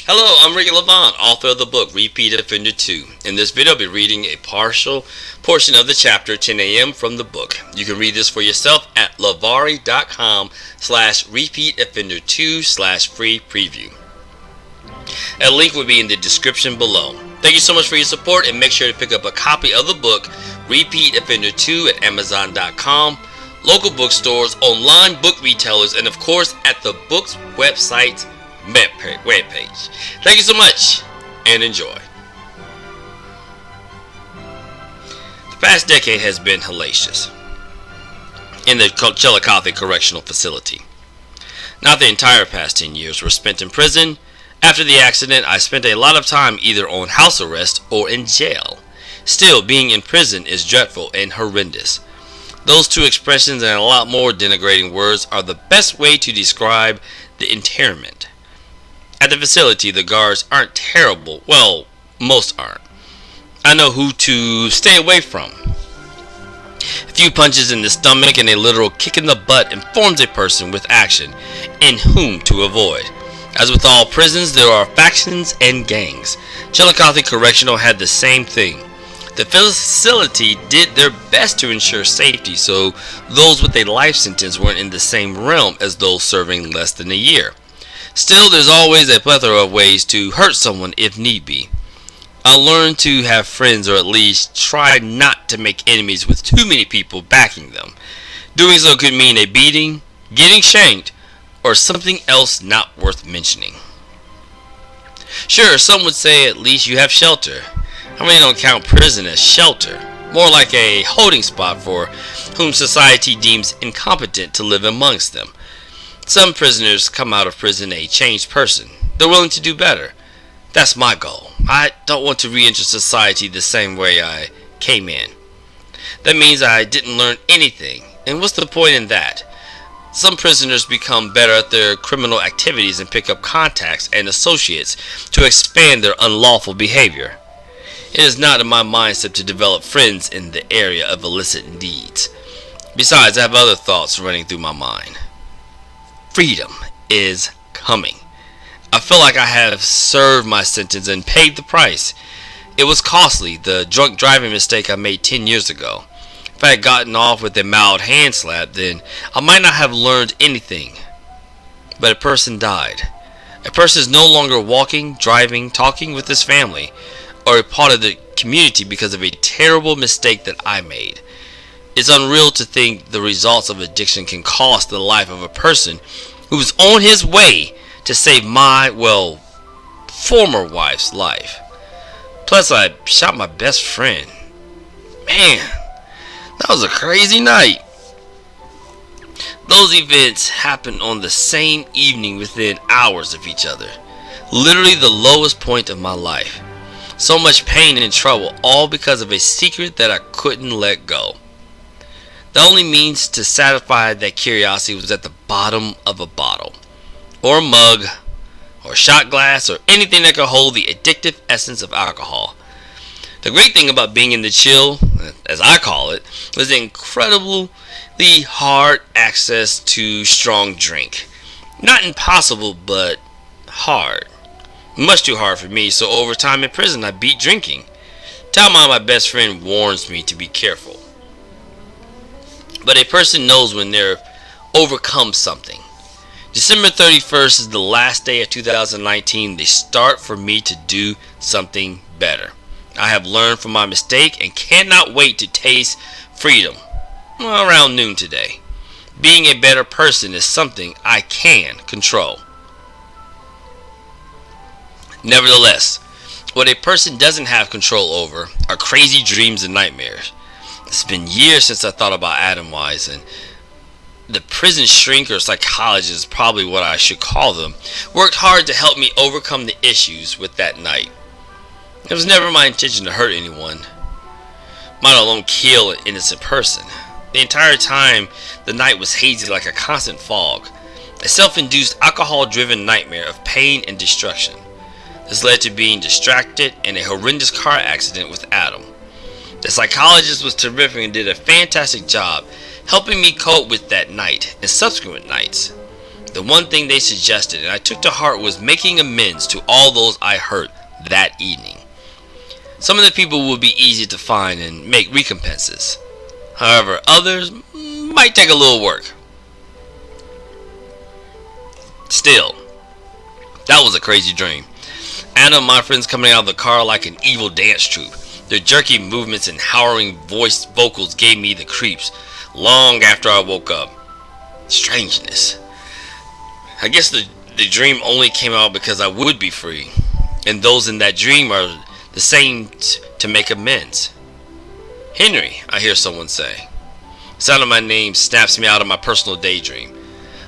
Hello, I'm Ricky Levant, author of the book Repeat Offender 2. In this video, I'll be reading a partial portion of the chapter 10 a.m. from the book. You can read this for yourself at lavari.com/repeatoffender2/free preview. A link will be in the description below. Thank you so much for your support, and make sure to pick up a copy of the book Repeat Offender 2 at Amazon.com, local bookstores, online book retailers, and of course at the book's website webpage. Thank you so much, and enjoy. The past decade has been hellacious in the Chillicothe Correctional Facility. Not the entire past 10 years were spent in prison. After the accident, I spent a lot of time either on house arrest or in jail. Still, being in prison is dreadful and horrendous. Those two expressions and a lot more denigrating words are the best way to describe the interment. At the facility, the guards aren't terrible. Well, most aren't. I know who to stay away from. A few punches in the stomach and a literal kick in the butt informs a person with action and whom to avoid. As with all prisons, there are factions and gangs. Chillicothe Correctional had the same thing. The facility did their best to ensure safety, so those with a life sentence weren't in the same realm as those serving less than a year. Still, there's always a plethora of ways to hurt someone if need be. I learned to have friends, or at least try not to make enemies with too many people backing them. Doing so could mean a beating, getting shanked, or something else not worth mentioning. Sure, some would say at least you have shelter. I really don't count prison as shelter, more like a holding spot for whom society deems incompetent to live amongst them. Some prisoners come out of prison a changed person. They're willing to do better. That's my goal. I don't want to re-enter society the same way I came in. That means I didn't learn anything, and what's the point in that? Some prisoners become better at their criminal activities and pick up contacts and associates to expand their unlawful behavior. It is not in my mindset to develop friends in the area of illicit deeds. Besides, I have other thoughts running through my mind. Freedom is coming. I feel like I have served my sentence and paid the price. It was costly, the drunk driving mistake I made 10 years ago. If I had gotten off with a mild hand slap, then I might not have learned anything. But a person died. A person is no longer walking, driving, talking with his family, or a part of the community because of a terrible mistake that I made. It's unreal to think the results of addiction can cost the life of a person who was on his way to save my, former wife's life. Plus, I shot my best friend. Man, that was a crazy night. Those events happened on the same evening within hours of each other. Literally the lowest point of my life. So much pain and trouble, all because of a secret that I couldn't let go. The only means to satisfy that curiosity was at the bottom of a bottle, or a mug, or a shot glass, or anything that could hold the addictive essence of alcohol. The great thing about being in the chill, as I call it, was the incredibly hard access to strong drink. Not impossible, but hard. Much too hard for me, so over time in prison I beat drinking. Talmon, my best friend, warns me to be careful. But a person knows when they've overcome something. December 31st is the last day of 2019, the start for me to do something better. I have learned from my mistake and cannot wait to taste freedom. Around noon today. Being a better person is something I can control. Nevertheless, what a person doesn't have control over are crazy dreams and nightmares. It's been years since I thought about Adam Wise, and the prison shrink or psychologist is probably what I should call them, worked hard to help me overcome the issues with that night. It was never my intention to hurt anyone, let alone kill an innocent person. The entire time, the night was hazy like a constant fog, a self-induced alcohol-driven nightmare of pain and destruction. This led to being distracted and a horrendous car accident with Adam. The psychologist was terrific and did a fantastic job helping me cope with that night and subsequent nights. The one thing they suggested and I took to heart was making amends to all those I hurt that evening. Some of the people would be easy to find and make recompenses. However, others might take a little work. Still, that was a crazy dream. Anna and my friends coming out of the car like an evil dance troupe. Their jerky movements and howling voiced vocals gave me the creeps long after I woke up. Strangeness. I guess the dream only came out because I would be free, and those in that dream are the same to make amends. Henry, I hear someone say. The sound of my name snaps me out of my personal daydream.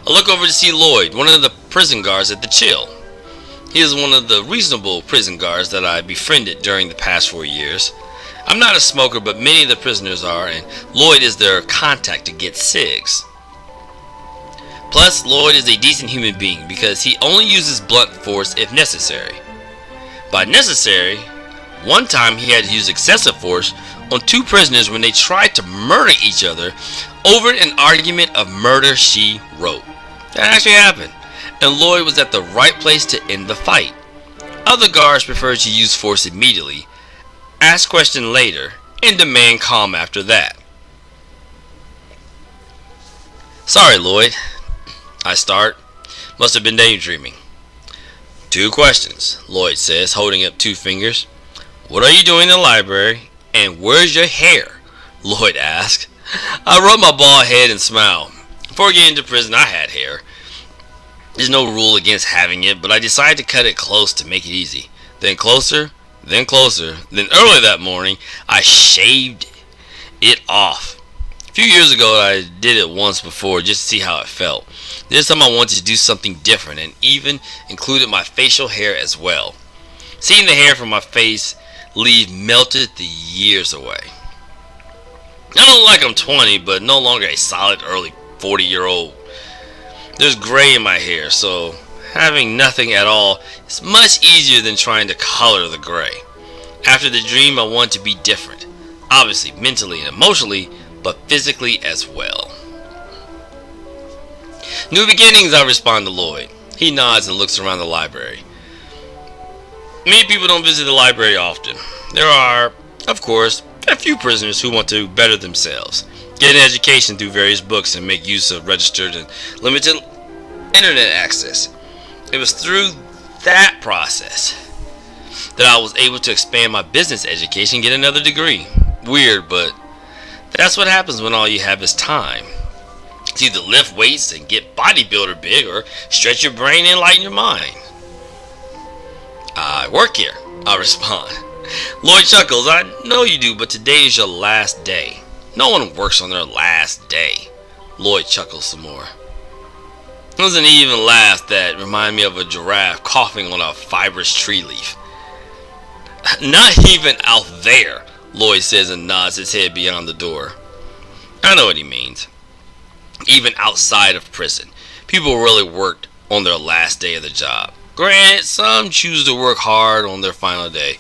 I look over to see Lloyd, one of the prison guards at the Chill. He is one of the reasonable prison guards that I befriended during the past 4 years. I'm not a smoker, but many of the prisoners are, and Lloyd is their contact to get cigs. Plus, Lloyd is a decent human being because he only uses blunt force if necessary. By necessary, one time he had to use excessive force on 2 prisoners when they tried to murder each other over an argument of murder she wrote. That actually happened, and Lloyd was at the right place to end the fight. Other guards preferred to use force immediately, ask questions later, and demand calm after that. Sorry, Lloyd. I start. Must have been daydreaming. 2 questions, Lloyd says, holding up 2 fingers. What are you doing in the library? And where's your hair? Lloyd asked. I rubbed my bald head and smiled. Before getting to prison, I had hair. There's no rule against having it, but I decided to cut it close to make it easy. Then closer, then closer. Then early that morning, I shaved it off. A few years ago, I did it once before just to see how it felt. This time I wanted to do something different and even included my facial hair as well. Seeing the hair from my face leave melted the years away. I don't like I'm 20, but no longer a solid early 40-year-old. There's gray in my hair, so having nothing at all is much easier than trying to color the gray. After the dream, I want to be different. Obviously, mentally and emotionally, but physically as well. New beginnings, I respond to Lloyd. He nods and looks around the library. Many people don't visit the library often. There are, of course, a few prisoners who want to better themselves, get an education through various books, and make use of registered and limited internet access. It was through that process that I was able to expand my business education and get another degree. Weird, but that's what happens when all you have is time. It's either lift weights and get bodybuilder big or stretch your brain and enlighten your mind. I work here, I respond. Lloyd chuckles. I know you do, but today is your last day. No one works on their last day. Lloyd chuckles some more. It was an even laugh that reminded me of a giraffe coughing on a fibrous tree leaf. Not even out there, Lloyd says and nods his head beyond the door. I know what he means. Even outside of prison, people really worked on their last day of the job. Granted, some choose to work hard on their final day,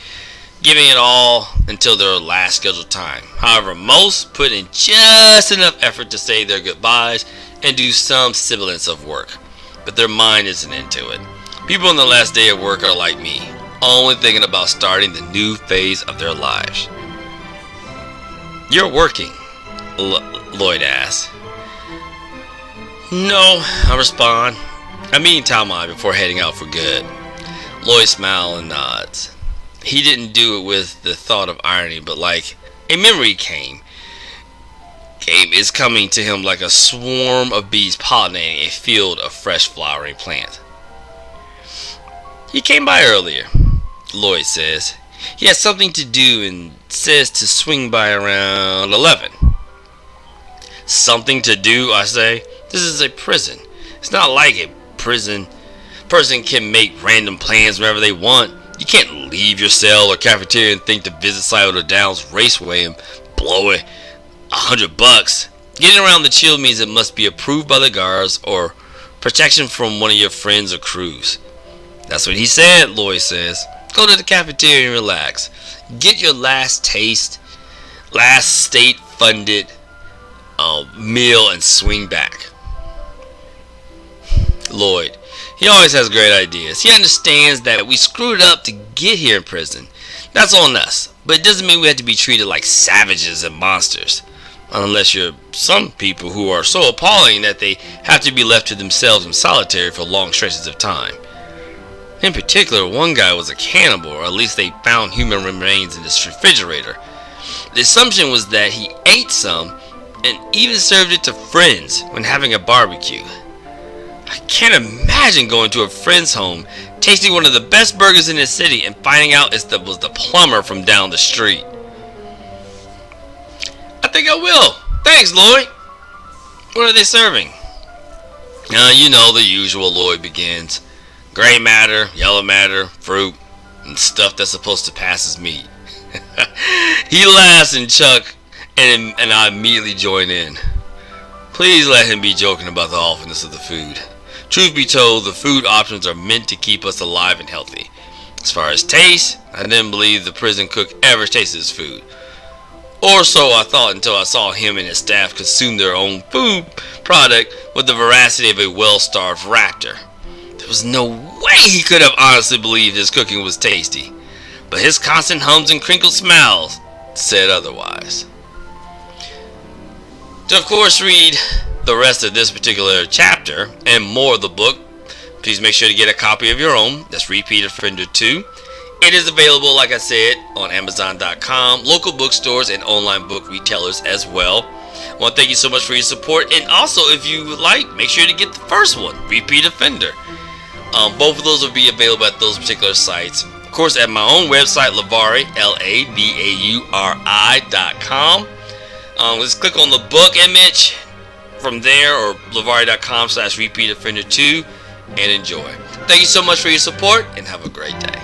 giving it all until their last scheduled time. However, most put in just enough effort to say their goodbyes and do some semblance of work, but their mind isn't into it. People on the last day of work are like me, only thinking about starting the new phase of their lives. You're working, Lloyd asks. No, I respond. I'm meeting Talmai before heading out for good. Lloyd smiles and nods. He didn't do it with the thought of irony, but like a memory is coming to him like a swarm of bees pollinating a field of fresh flowering plants. He came by earlier, Lloyd says. He has something to do and says to swing by around 11. Something to do, I say. This is a prison. It's not like a prison. Person can make random plans wherever they want. You can't leave your cell or cafeteria and think to visit Scioto Downs Raceway and blow it $100. Getting around the Chill means it must be approved by the guards or protection from one of your friends or crews. That's what he said, Lloyd says. Go to the cafeteria and relax. Get your last state-funded meal and swing back. Lloyd. He always has great ideas. He understands that we screwed up to get here in prison. That's on us. But it doesn't mean we have to be treated like savages and monsters. Unless you're some people who are so appalling that they have to be left to themselves in solitary for long stretches of time. In particular, one guy was a cannibal, or at least they found human remains in his refrigerator. The assumption was that he ate some and even served it to friends when having a barbecue. I can't imagine going to a friend's home, tasting one of the best burgers in the city, and finding out it was the plumber from down the street. I think I will. Thanks, Lloyd. What are they serving? You know the usual, Lloyd begins. Gray matter, yellow matter, fruit, and stuff that's supposed to pass as meat. He laughs, and Chuck and I immediately join in. Please let him be joking about the awfulness of the food. Truth be told, the food options are meant to keep us alive and healthy. As far as taste, I didn't believe the prison cook ever tasted his food. Or so I thought until I saw him and his staff consume their own food product with the veracity of a well-starved raptor. There was no way he could have honestly believed his cooking was tasty. But his constant hums and crinkled smiles said otherwise. To of course read the rest of this particular chapter and more of the book, please make sure to get a copy of your own. That's Repeat Offender 2. It is available, like I said, on Amazon.com, local bookstores, and online book retailers as well. I want to thank you so much for your support. And also, if you would like, make sure to get the first one, Repeat Offender. Both of those will be available at those particular sites. Of course, at my own website, Lavari, LAVAURI.com. Just click on the book image from there, or lavari.com/repeatoffender2, and enjoy. Thank you so much for your support, and have a great day.